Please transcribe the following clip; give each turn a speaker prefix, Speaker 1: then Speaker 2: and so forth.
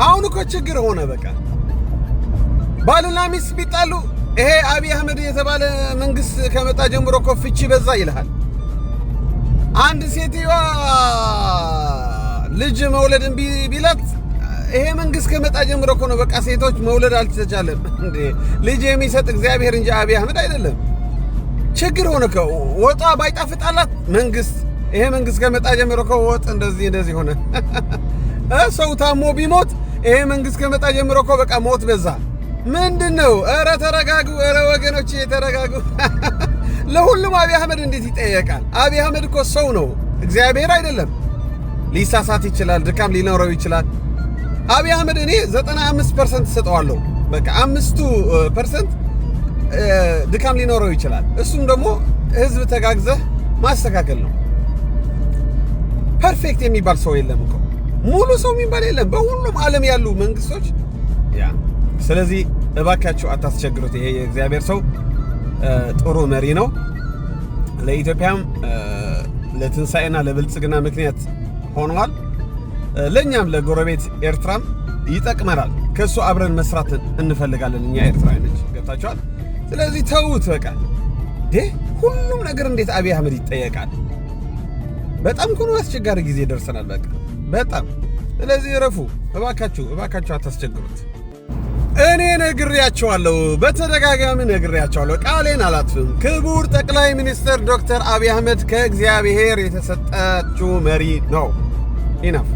Speaker 1: አሁን እኮ ችግር ሆነ። በቃ ባልና ሚስት ቢጣሉ ይሄ አብይ አህመድ የተባለ መንግስት ከመጣ ጀምሮ እኮ ፍቺ በዛ ይልሃል። አንድ ሴትዋ ልጅ መውለድ እምቢ ቢላት ይሄ መንግስት ከመጣ ጀምሮ እኮ ነው በቃ ሴቶች መውለድ አልተቻለም እንዴ። ልጅ የሚሰጥ እግዚአብሔር እንጂ አብይ አህመድ አይደለም። ችግር ሆነ እኮ ወጣ ባይጣፍጣላት መንግስት ይሄ መንግስት ከመጣ ጀምሮ እኮ ወጥ እንደዚህ ሆነ። ሰው ታሞ ቢሞት ይሄ መንግስት ከመጣ ጀምሮ እኮ በቃ ሞት በዛ። ምንድነው? ኧረ ተረጋጉ፣ ኧረ ወገኖቼ ተረጋጉ። ለሁሉም አብይ አህመድ እንዴት ይጠየቃል? አብይ አህመድ እኮ ሰው ነው፣ እግዚአብሔር አይደለም። ሊሳሳት ይችላል፣ ድካም ሊኖረው ይችላል። አብይ አህመድ እኔ 95% ሰጠዋለሁ። በቃ 5% ድካም ሊኖረው ይችላል። እሱም ደግሞ ህዝብ ተጋግዘህ ማስተካከል ነው። ፐርፌክት የሚባል ሰው የለም እኮ ሙሉ ሰው የሚባል የለም በሁሉም ዓለም ያሉ መንግስቶች ያ። ስለዚህ እባካችሁ አታስቸግሩት። ይሄ የእግዚአብሔር ሰው ጥሩ መሪ ነው። ለኢትዮጵያም ለትንሳኤና ለብልጽግና ምክንያት ሆኗል። ለኛም ለጎረቤት ኤርትራም ይጠቅመናል። ከሱ አብረን መስራት እንፈልጋለን እኛ ኤርትራውያኖች። ገብታችኋል? ስለዚህ ተውት በቃ። ሁሉም ነገር እንዴት አብይ አህመድ ይጠየቃል? በጣም ኩኑ አስቸጋሪ ጊዜ ደርሰናል በቃ በጣም። ስለዚህ ረፉ እባካችሁ አታስቸግሩት። እኔ ነግሬያቸዋለሁ፣ በተደጋጋሚ ነግሬያቸዋለሁ፣ ቃሌን አላጥፍም። ክቡር ጠቅላይ ሚኒስትር ዶክተር አብይ አህመድ ከእግዚአብሔር የተሰጣችሁ መሪ ነው። ኢናፍ